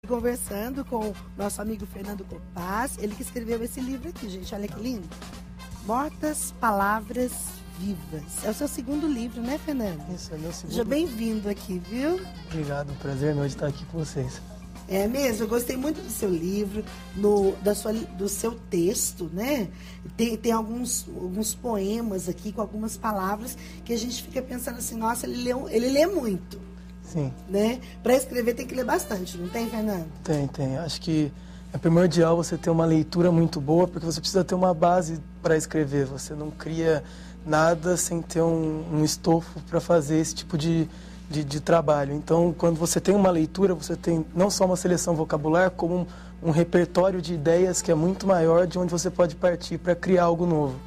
Conversando com o nosso amigo Fernando Copaz, ele que escreveu esse livro aqui, gente, olha que lindo. Mortas Palavras Vivas. É o seu segundo livro, né, Fernando? Isso, é meu segundo. Seja bem-vindo aqui, viu? Obrigado, um prazer meu de estar aqui com vocês. É mesmo, eu gostei muito do seu livro, do seu texto, né? Tem alguns poemas aqui com algumas palavras que a gente fica pensando assim, nossa, ele lê muito. Sim. Né? Para escrever tem que ler bastante, não tem, Fernando? Tem. Acho que é primordial você ter uma leitura muito boa, porque você precisa ter uma base para escrever. Você não cria nada sem ter um estofo para fazer esse tipo de trabalho. Então, quando você tem uma leitura, você tem não só uma seleção vocabular, como um repertório de ideias que é muito maior, de onde você pode partir para criar algo novo.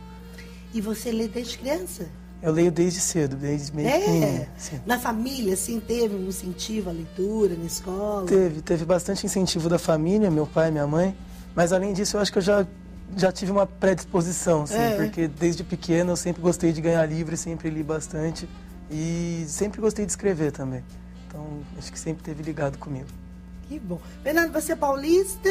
E você lê desde criança? Eu leio desde cedo, desde meio pequenininho. Na família, assim, teve um incentivo à leitura, na escola? Teve bastante incentivo da família, meu pai e minha mãe. Mas, além disso, eu acho que eu já tive uma predisposição, assim, porque desde pequeno eu sempre gostei de ganhar livro, sempre li bastante. E sempre gostei de escrever também. Então, acho que sempre esteve ligado comigo. Que bom. Fernando, você é paulista?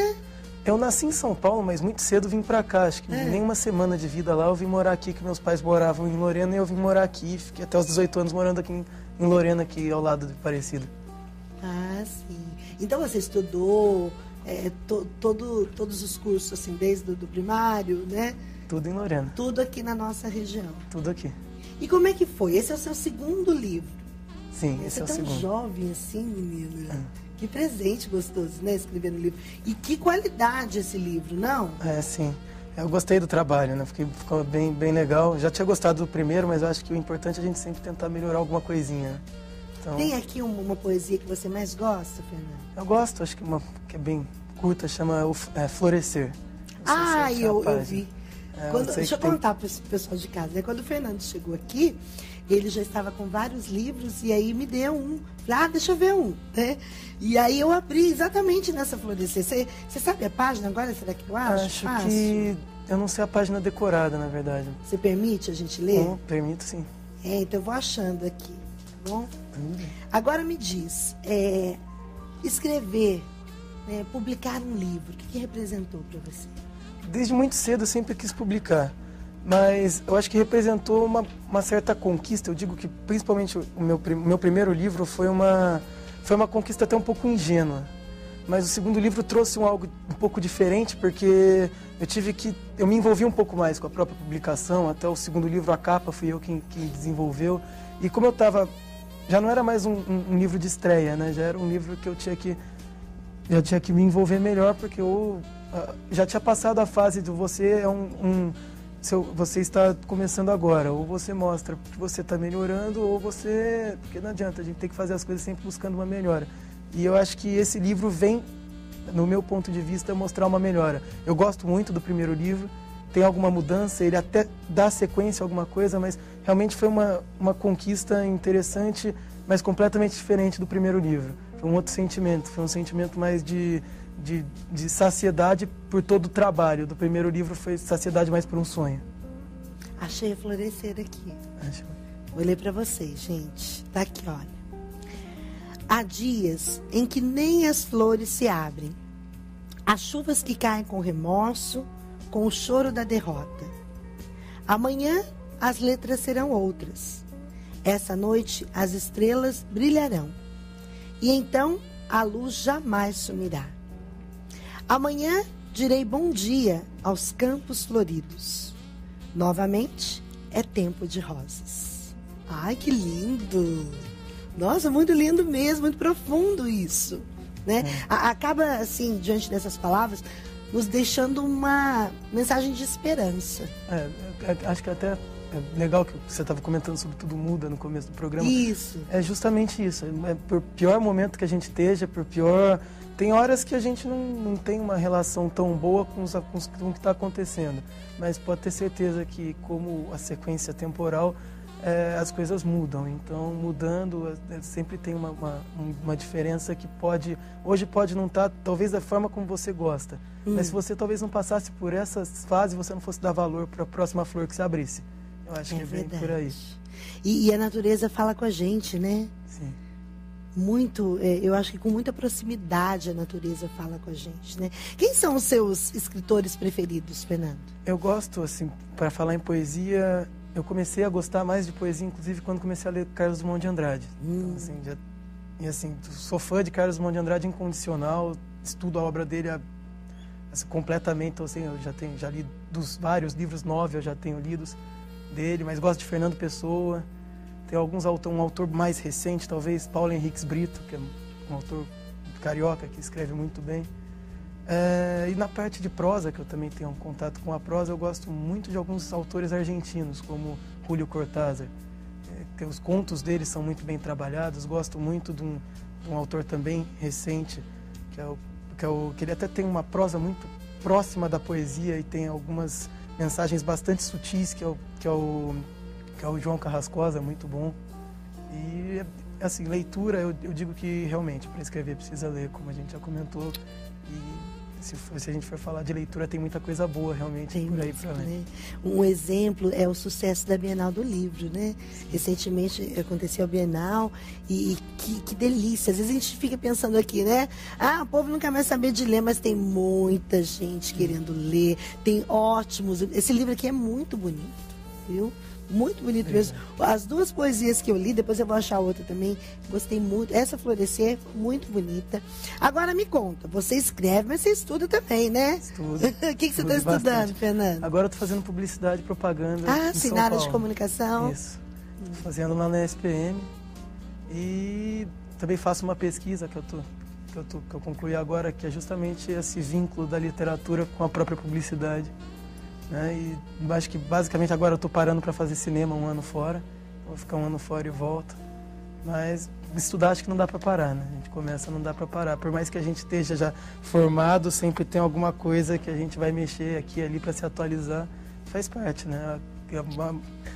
Eu nasci em São Paulo, mas muito cedo vim pra cá. Acho que nem uma semana de vida lá eu vim morar aqui, que meus pais moravam em Lorena, e eu vim morar aqui. Fiquei até os 18 anos morando aqui em Lorena, aqui ao lado de Aparecida. Ah, sim. Então você estudou todos os cursos, assim, desde o primário, né? Tudo em Lorena. Tudo aqui na nossa região. Tudo aqui. E como é que foi? Esse é o seu segundo livro. Sim, esse é o segundo. Você é tão jovem assim, menina. Que presente gostoso, né? Escrever no livro. E que qualidade esse livro, não? Sim. Eu gostei do trabalho, né? Ficou bem legal. Já tinha gostado do primeiro, mas eu acho que o importante é a gente sempre tentar melhorar alguma coisinha. Então, tem aqui uma poesia que você mais gosta, Fernando? Eu gosto, acho que uma que é bem curta, chama Florescer. Eu vi. Deixa eu contar para o pessoal de casa, né? Quando o Fernando chegou aqui, ele já estava com vários livros e aí me deu um. Falei, deixa eu ver um, né? E aí eu abri exatamente nessa Florescer. Você sabe a página agora? Será que eu acho? Acho que eu não sei a página decorada, na verdade. Você permite a gente ler? Permito, sim. Então eu vou achando aqui, tá bom? Agora me diz, escrever, publicar um livro, o que representou para você? Desde muito cedo eu sempre quis publicar, mas eu acho que representou uma certa conquista. Eu digo que principalmente o meu primeiro livro foi uma conquista até um pouco ingênua, mas o segundo livro trouxe algo um pouco diferente, porque eu me envolvi um pouco mais com a própria publicação. Até o segundo livro, a capa, fui eu quem desenvolveu, e como eu estava, já não era mais um livro de estreia, né? Já era um livro que eu tinha que me envolver melhor, porque eu já tinha passado a fase de você você está começando agora, ou você mostra que você está melhorando, ou você... Porque não adianta, a gente tem que fazer as coisas sempre buscando uma melhora. E eu acho que esse livro vem, no meu ponto de vista, mostrar uma melhora. Eu gosto muito do primeiro livro, tem alguma mudança, ele até dá sequência a alguma coisa, mas realmente foi uma conquista interessante, mas completamente diferente do primeiro livro. Foi um outro sentimento, foi um sentimento mais de saciedade por todo o trabalho. Do primeiro livro foi saciedade mais por um sonho. Achei a Florescer aqui. Vou ler para vocês, gente. Tá aqui, olha. Há dias em que nem as flores se abrem. Há chuvas que caem com remorso, com o choro da derrota. Amanhã as letras serão outras. Essa noite as estrelas brilharão. E então a luz jamais sumirá. Amanhã direi bom dia aos campos floridos. Novamente é tempo de rosas. Ai, que lindo! Nossa, muito lindo mesmo, muito profundo isso, né? Acaba, assim, diante dessas palavras, nos deixando uma mensagem de esperança. Acho que até é legal que você estava comentando sobre tudo muda no começo do programa. Isso. É justamente isso. Por pior momento que a gente esteja, por pior... Tem horas que a gente não tem uma relação tão boa com o que está acontecendo, mas pode ter certeza que, como a sequência temporal, as coisas mudam. Então, mudando, sempre tem uma diferença que hoje pode não estar, talvez, da forma como você gosta. Mas se você talvez não passasse por essas fases, você não fosse dar valor para a próxima flor que se abrisse. Eu acho que é bem por aí. E a natureza fala com a gente, né? Sim. muito, eu acho que com muita proximidade a natureza fala com a gente, né? Quem são os seus escritores preferidos, Fernando? Eu gosto, assim, para falar em poesia, eu comecei a gostar mais de poesia, inclusive, quando comecei a ler Carlos Drummond de Andrade. Então, assim, sou fã de Carlos Drummond de Andrade incondicional, estudo a obra dele completamente, então, assim, eu já li dos vários livros, 9 eu já tenho lidos dele, mas gosto de Fernando Pessoa. Tem um autor mais recente, talvez, Paulo Henriques Brito, que é um autor carioca que escreve muito bem. E na parte de prosa, que eu também tenho um contato com a prosa, eu gosto muito de alguns autores argentinos, como Julio Cortázar. Os contos dele são muito bem trabalhados. Gosto muito de um autor também recente, que ele até tem uma prosa muito próxima da poesia e tem algumas mensagens bastante sutis, que é o João Carrascosa, muito bom. E, assim, leitura, eu digo que realmente, para escrever, precisa ler, como a gente já comentou. E se a gente for falar de leitura, tem muita coisa boa, realmente, tem por aí para ler. Né? Um exemplo é o sucesso da Bienal do Livro, né? Recentemente aconteceu a Bienal e que delícia. Às vezes a gente fica pensando aqui, né? O povo não quer mais saber de ler, mas tem muita gente querendo ler. Tem ótimos... Esse livro aqui é muito bonito, viu? Muito bonito mesmo. As duas poesias que eu li, depois eu vou achar outra também, gostei muito. Essa Florescer, muito bonita. Agora me conta, você escreve, mas você estuda também, né? Estudo. O que você está estudando, Fernando? Agora eu estou fazendo publicidade e propaganda sim, na área de comunicação. Isso. Estou fazendo lá na SPM. E também faço uma pesquisa que eu concluí agora, que é justamente esse vínculo da literatura com a própria publicidade. E acho que basicamente agora eu estou parando para fazer cinema um ano fora. Vou ficar um ano fora e volto. Mas estudar acho que não dá para parar, né? A gente começa, não dá para parar. Por mais que a gente esteja já formado, sempre tem alguma coisa que a gente vai mexer aqui e ali para se atualizar. Faz parte, né?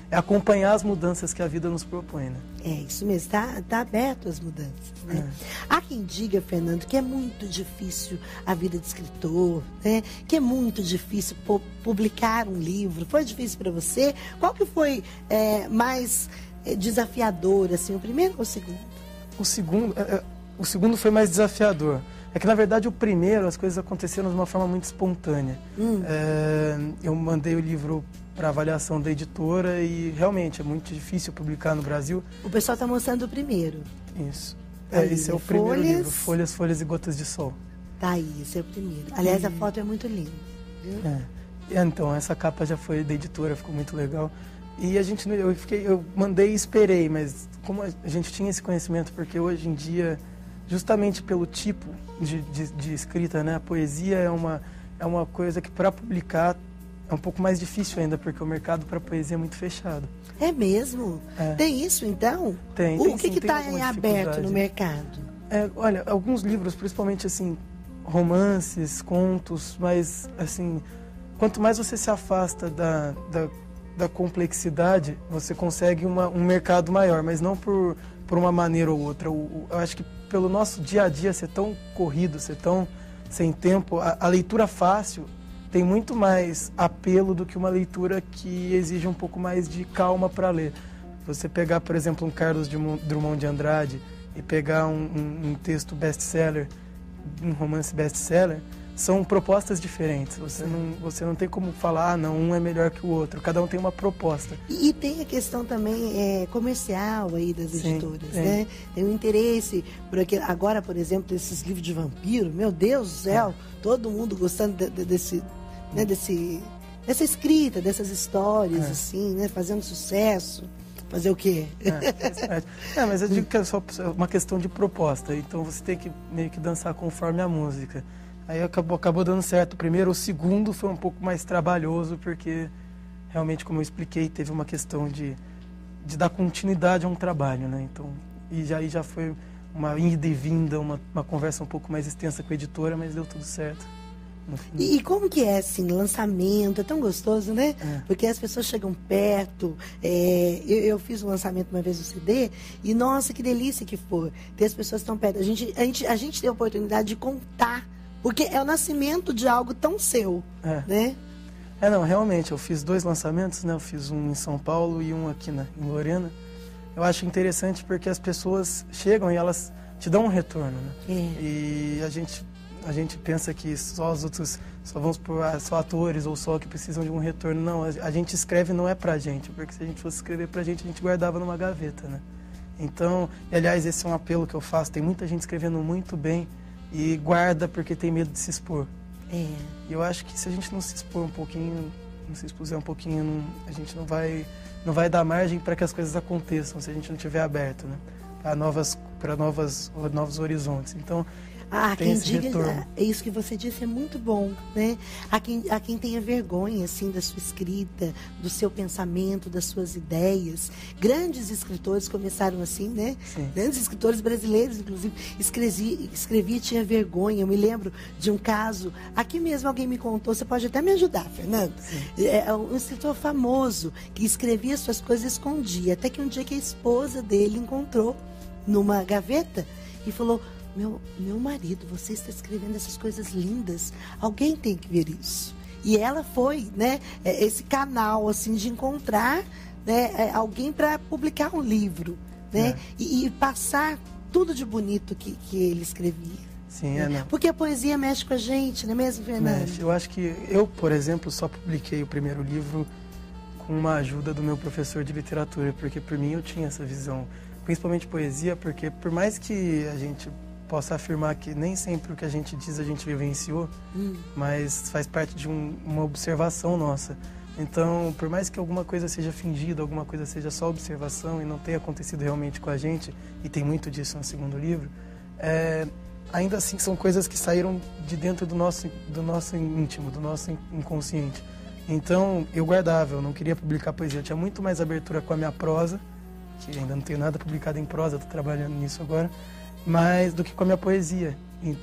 É acompanhar as mudanças que a vida nos propõe, né? É isso mesmo, tá aberto às mudanças, né? Há quem diga, Fernando, que é muito difícil a vida de escritor, né? Que é muito difícil publicar um livro. Foi difícil para você? Qual que foi mais desafiador, assim, o primeiro ou o segundo? O segundo foi mais desafiador. É que, na verdade, o primeiro, as coisas aconteceram de uma forma muito espontânea. Eu mandei o livro para avaliação da editora e, realmente, é muito difícil publicar no Brasil. O pessoal está mostrando o primeiro. Isso. Esse é o primeiro livro, Folhas, Folhas e Gotas de Sol. Tá aí, esse é o primeiro. Aliás, a foto é muito linda. Viu? Então, essa capa já foi da editora, ficou muito legal. E eu mandei e esperei, mas como a gente tinha esse conhecimento, porque hoje em dia, justamente pelo tipo de escrita, né, a poesia é uma coisa que para publicar é um pouco mais difícil ainda, porque o mercado para poesia é muito fechado. É mesmo? Tem isso, então? Tem. O que está em aberto no mercado? Olha, alguns livros, principalmente assim, romances, contos, mas assim, quanto mais você se afasta da complexidade, você consegue um mercado maior, mas não por uma maneira ou outra. Eu acho que pelo nosso dia a dia ser tão corrido, ser tão sem tempo, a leitura fácil tem muito mais apelo do que uma leitura que exige um pouco mais de calma para ler. Você pegar, por exemplo, um Carlos Drummond de Andrade e pegar um texto best-seller, um romance best-seller, são propostas diferentes. Você não tem como falar, não, um é melhor que o outro. Cada um tem uma proposta. E tem a questão também comercial aí das editoras, né? Tem um interesse por aquilo. Agora, por exemplo, desses livros de vampiro, meu Deus do céu, todo mundo gostando dessa escrita, dessas histórias, assim, né? Fazendo sucesso. Fazer o quê? Mas eu digo que é só uma questão de proposta. Então você tem que meio que dançar conforme a música. Aí acabou dando certo. O primeiro, o segundo foi um pouco mais trabalhoso, porque realmente, como eu expliquei, teve uma questão de dar continuidade a um trabalho, né? Então, aí já foi uma ida e vinda, uma conversa um pouco mais extensa com a editora, mas deu tudo certo. E como que é, assim, lançamento? É tão gostoso, né? Porque as pessoas chegam perto. Eu fiz um lançamento uma vez do CD e, nossa, que delícia que foi. Ter as pessoas tão perto. A gente tem a oportunidade de contar, porque é o nascimento de algo tão seu, né? Não, realmente, eu fiz 2 lançamentos, né? Eu fiz um em São Paulo e um aqui em Lorena. Eu acho interessante porque as pessoas chegam e elas te dão um retorno, né? É. E a gente pensa que só os outros, só vamos por só atores ou só que precisam de um retorno. não, a gente escreve não é pra gente, porque se a gente fosse escrever pra gente, a gente guardava numa gaveta, né? Então, e, aliás, esse é um apelo que eu faço, tem muita gente escrevendo muito bem e guarda porque tem medo de se expor. É. E eu acho que se a gente não se expor um pouquinho, não se expuser um pouquinho, a gente não vai dar margem para que as coisas aconteçam, se a gente não estiver aberto, né? Para novos horizontes. Então, tem esse retorno. Isso que você disse é muito bom, né? Há quem tenha vergonha, assim, da sua escrita, do seu pensamento, das suas ideias. Grandes escritores começaram assim, né? Sim. Grandes escritores brasileiros, inclusive, escrevia e tinha vergonha. Eu me lembro de um caso, aqui mesmo alguém me contou, você pode até me ajudar, Fernando. É um escritor famoso que escrevia suas coisas e escondia, até que um dia que a esposa dele encontrou numa gaveta e falou: Meu marido, você está escrevendo essas coisas lindas. Alguém tem que ver isso. E ela foi, né, esse canal, assim, de encontrar, né, alguém para publicar um livro, né, e passar tudo de bonito que ele escrevia. Sim, né? Porque a poesia mexe com a gente, não é mesmo, Fernando? Mexe. Eu acho que eu, por exemplo, só publiquei o primeiro livro com uma ajuda do meu professor de literatura, porque por mim eu tinha essa visão, principalmente poesia, porque por mais que a gente possa afirmar que nem sempre o que a gente diz a gente vivenciou, mas faz parte de uma observação nossa. Então, por mais que alguma coisa seja fingida, alguma coisa seja só observação e não tenha acontecido realmente com a gente, e tem muito disso no segundo livro, ainda assim são coisas que saíram de dentro do nosso íntimo, do nosso inconsciente. Então, eu guardava, eu não queria publicar poesia, eu tinha muito mais abertura com a minha prosa, que ainda não tenho nada publicado em prosa, estou trabalhando nisso agora, mais do que com a minha poesia.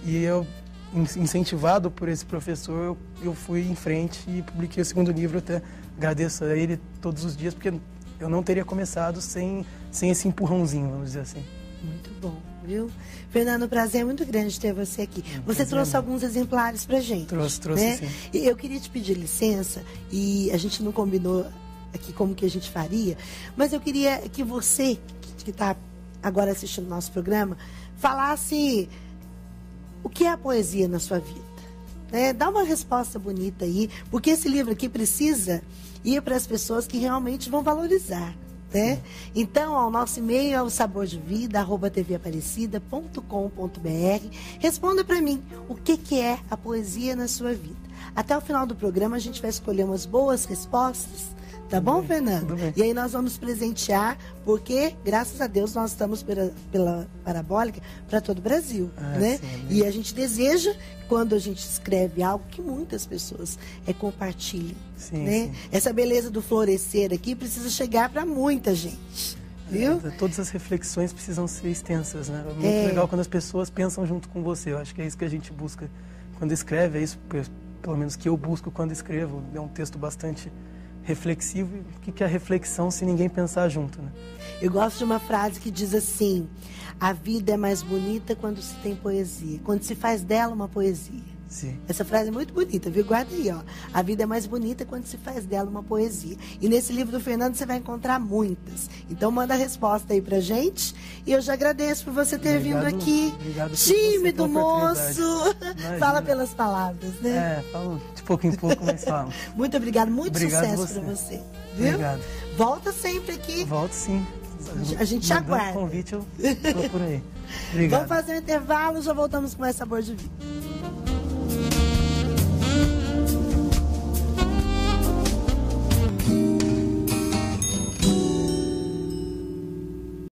E eu, incentivado por esse professor, eu fui em frente e publiquei o segundo livro. Até agradeço a ele todos os dias, porque eu não teria começado sem esse empurrãozinho, vamos dizer assim. Muito bom, viu? Fernando, o prazer é muito grande ter você aqui. Você trouxe alguns exemplares pra gente. Trouxe, né? Sim. E eu queria te pedir licença, e a gente não combinou aqui como que a gente faria, mas eu queria que você, que está agora assistindo o nosso programa, falasse o que é a poesia na sua vida. Né? Dá uma resposta bonita aí, porque esse livro aqui precisa ir para as pessoas que realmente vão valorizar. Né? Então, o nosso e-mail é o sabordevida@tvaparecida.com.br. Responda para mim o que é a poesia na sua vida. Até o final do programa a gente vai escolher umas boas respostas. Tá bom, Fernando? E aí nós vamos presentear, porque, graças a Deus, nós estamos pela Parabólica para todo o Brasil, né? Sim, e a gente deseja, quando a gente escreve algo, que muitas pessoas compartilhem, né? Sim. Essa beleza do florescer aqui precisa chegar para muita gente, viu? Todas as reflexões precisam ser extensas, né? É muito legal quando as pessoas pensam junto com você. Eu acho que é isso que a gente busca quando escreve, é isso, pelo menos que eu busco quando escrevo. É um texto bastante reflexivo. O que é a reflexão se ninguém pensar junto, né? Eu gosto de uma frase que diz assim: a vida é mais bonita quando se tem poesia, quando se faz dela uma poesia. Sim. Essa frase é muito bonita, viu? Guarda aí, ó. A vida é mais bonita quando se faz dela uma poesia. E nesse livro do Fernando você vai encontrar muitas. Então manda a resposta aí pra gente. E eu já agradeço por você ter vindo aqui. Obrigado por tímido, você, moço. Fala pelas palavras, né? Falo de pouco em pouco, mas falo. Muito obrigado, Obrigado sucesso pra você. Viu? Obrigado. Volta sempre aqui. Volto sim. A gente te aguarda. Convite, eu tô por aí. Obrigado. Vamos fazer um intervalo, já voltamos com mais Sabor de Vida.